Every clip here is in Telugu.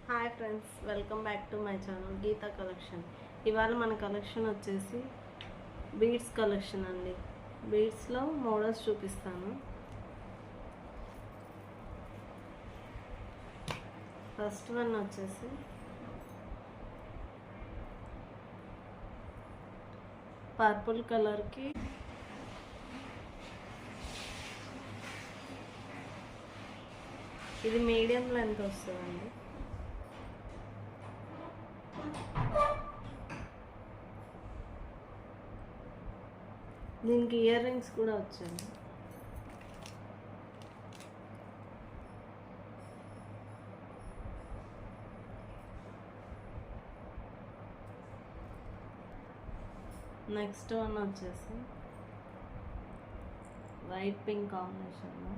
Hi friends, welcome back to my channel Geetha collection. ఇవాళ మన కలెక్షన్ వచ్చేసి బీడ్స్ కలెక్షన్ అండి. బీడ్స్లో మోడల్స్ చూపిస్తాను. ఫస్ట్ వన్ వచ్చేసి పర్పుల్ కలర్కి ఇది మీడియం లెంత్ వస్తుందండి. దీనికి ఇయర్ రింగ్స్ కూడా వచ్చాయి. నెక్స్ట్ వన్ వచ్చేసి వైట్ పింక్ కాంబినేషన్లో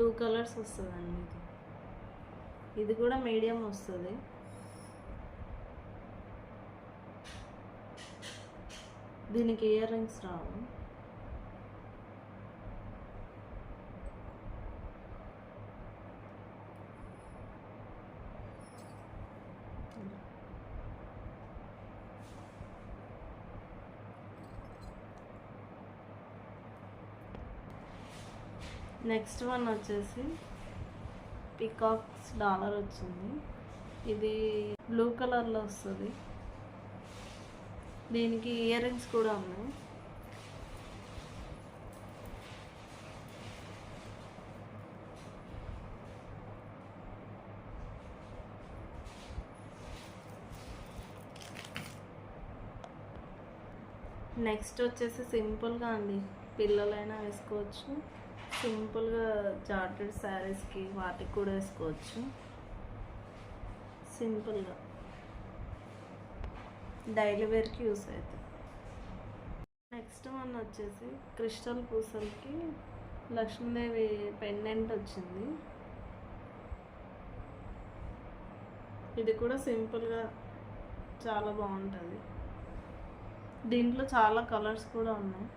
2 కలర్స్ వస్తుందండి. ఇది కూడా మీడియం వస్తుంది. దీనికి ఇయర్ రింగ్స్ రావు. నెక్స్ట్ వన్ వచ్చేసి పికాక్స్ డాలర్ వచ్చింది. ఇది బ్లూ కలర్లో వస్తుంది. దీనికి ఇయర్ రింగ్స్ కూడా ఉన్నాయి. నెక్స్ట్ వచ్చేసి సింపుల్గా అండి, పిల్లలైనా వేసుకోవచ్చు. సింపుల్గా జార్జెట్ శారీస్కి వాటికి కూడా వేసుకోవచ్చు. సింపుల్గా డైలీ వేర్కి యూస్ అవుతుంది. నెక్స్ట్ వన్ వచ్చేసి క్రిస్టల్ పూసలకి లక్ష్మీదేవి పెండెంట్ వచ్చింది. ఇది కూడా సింపుల్గా చాలా బాగుంటుంది. దీంట్లో చాలా కలర్స్ కూడా ఉన్నాయి.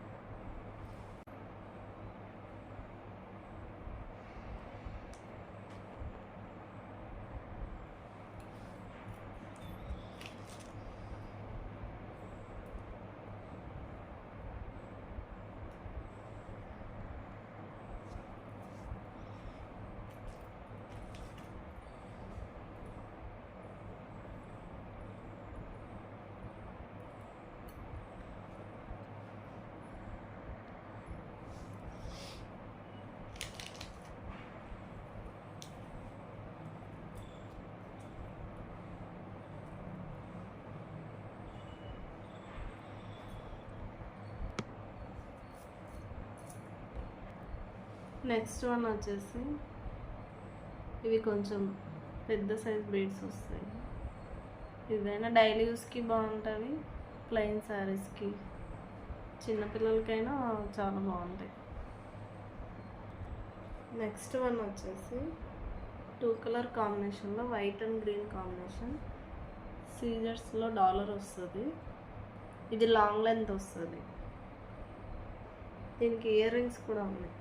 నెక్స్ట్ వన్ వచ్చేసి ఇవి కొంచెం పెద్ద సైజ్ బీడ్స్ వస్తాయి. ఇదైనా డైలీ యూస్కి బాగుంటుంది. ప్లెయిన్ శారీస్కి, చిన్నపిల్లలకైనా చాలా బాగుంటాయి. నెక్స్ట్ వన్ వచ్చేసి 2 కలర్ కాంబినేషన్లో వైట్ అండ్ గ్రీన్ కాంబినేషన్, సీజర్స్లో డాలర్ వస్తుంది. ఇది లాంగ్ లెంత్ వస్తుంది. దీనికి ఇయర్ రింగ్స్ కూడా ఉన్నాయి.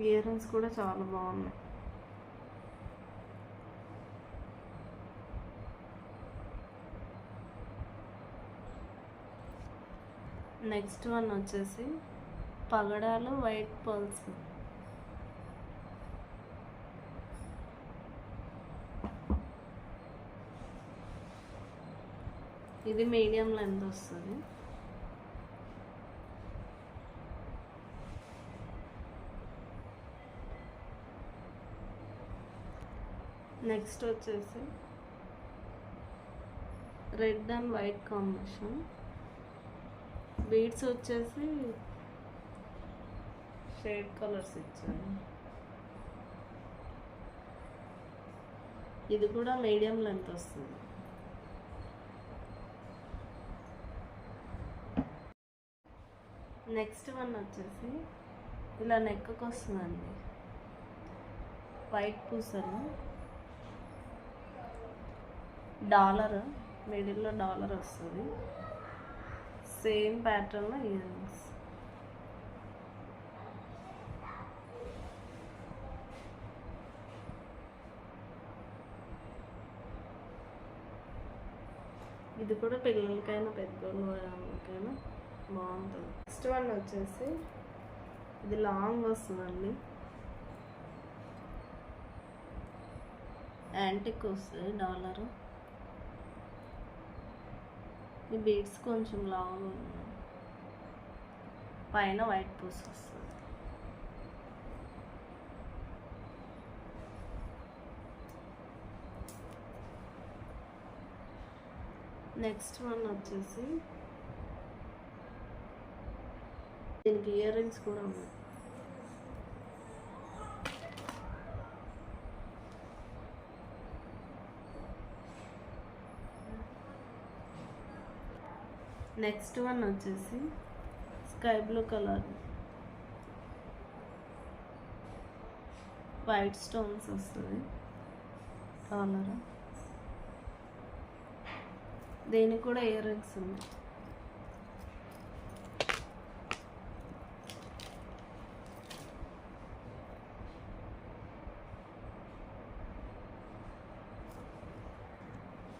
ఇయర్ రింగ్స్ కూడా చాలా బాగున్నాయి. నెక్స్ట్ వన్ వచ్చేసి పగడాలు వైట్ పర్ల్స్. ఇది మీడియం లెంత్ వస్తుంది. నెక్స్ట్ వచ్చేసి red and white combination. Beads వచ్చేసి షేడ్ కలర్స్ ఇచ్చాను. ఇది కూడా మీడియం లెంత్ వస్తుంది. నెక్స్ట్ వన్ వచ్చేసి ఇలా నెక్కు వస్తుందండి. వైట్ పూసలు, డాలర్ మిడిల్లో డాలర్ వస్తుంది. సేమ్ ప్యాటర్న్లో ఇయర్ రింగ్స్. ఇది కూడా పిల్లలకైనా పెద్దోళ్ళకైనా బాగుంటుంది. నెక్స్ట్ వన్ వచ్చేసి ఇది లాంగ్ వస్తుందండి, యాంటిక్ వస్తుంది డాలర్. ఈ బీడ్స్ కొంచెం లాంగ్ ఉన్నాయి, పైన వైట్ పూస్ వస్తుంది. నెక్స్ట్ వన్ వచ్చేసి దీనికి ఇయర్ రింగ్స్ కూడా ఉన్నాయి. నెక్స్ట్ వన్ వచ్చేసి sky blue colour white stones వస్తుంది డాలర్. దీనికి కూడా ఇయర్ రింగ్స్ ఉన్నాయి.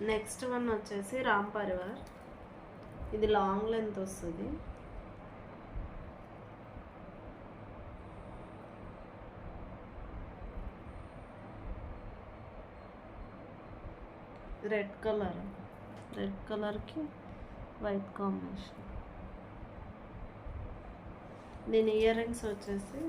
నెక్స్ట్ వన్ వచ్చేసి రామ్ పరివార్, ఇది లాంగ్ లెంత్ వస్తుంది. రెడ్ కలర్కి వైట్ కాంబినేషన్. దీని ఇయర్ రింగ్స్ వచ్చేసి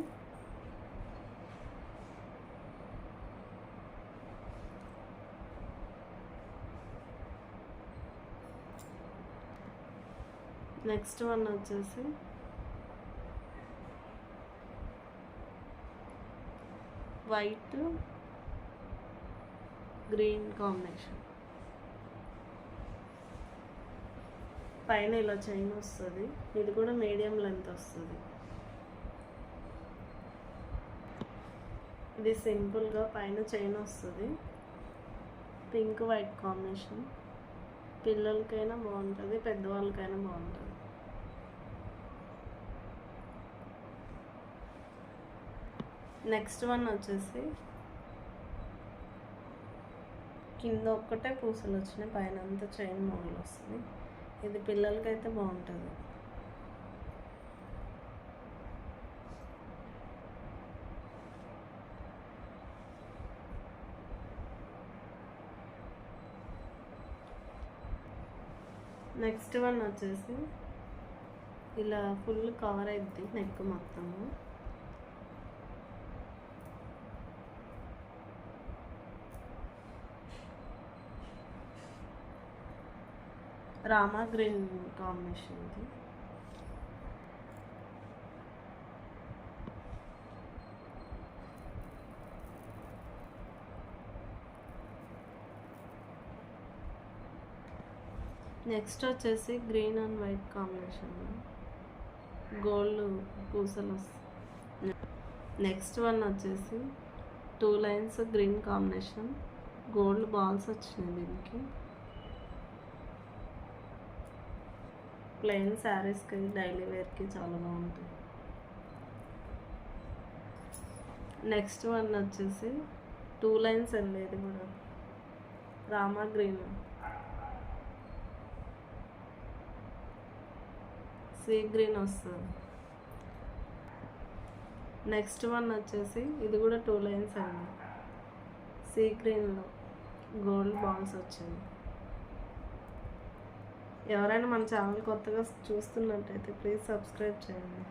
నెక్స్ట్ వన్ వచ్చేసి వైట్ గ్రీన్ కాంబినేషన్, పైన ఇలా చైన్ వస్తుంది. ఇది కూడా మీడియం లెంత్ వస్తుంది. ఇది సింపుల్గా పైన చైన్ వస్తుంది, పింక్ వైట్ కాంబినేషన్. పిల్లలకైనా బాగుంటుంది, పెద్దవాళ్ళకైనా బాగుంటుంది. నెక్స్ట్ వన్ వచ్చేసి కింద ఒక్కటే పూసలు వచ్చినాయి, పైన అంతా చైన్ మోడల్ వస్తుంది. ఇది పిల్లలకైతే బాగుంటుంది. నెక్స్ట్ వన్ వచ్చేసి ఇలా ఫుల్ కవర్ అవుతుంది నెక్ మొత్తము. రామా గ్రీన్ కాంబినేషన్ ఇది. నెక్స్ట్ వచ్చేసి green and white combination, gold పూసలు వస్తాయి. నెక్స్ట్ వన్ వచ్చేసి 2 lines green combination, gold balls వచ్చినాయి. దీనికి ప్లెయిన్ శారీస్కి డైలీ వేర్కి చాలా బాగుంటుంది. నెక్స్ట్ వన్ వచ్చేసి 2 లైన్స్ వెళ్ళేది కూడా రామా గ్రీన్, సీ గ్రీన్ వస్తుంది. నెక్స్ట్ వన్ వచ్చేసి ఇది కూడా 2 లైన్స్ అండి, సీ గ్రీన్లో గోల్డ్ బాల్స్ వచ్చింది. ఎవరైనా మన ఛానల్ కొత్తగా చూస్తున్నట్టయితే ప్లీజ్ సబ్స్క్రైబ్ చేయండి.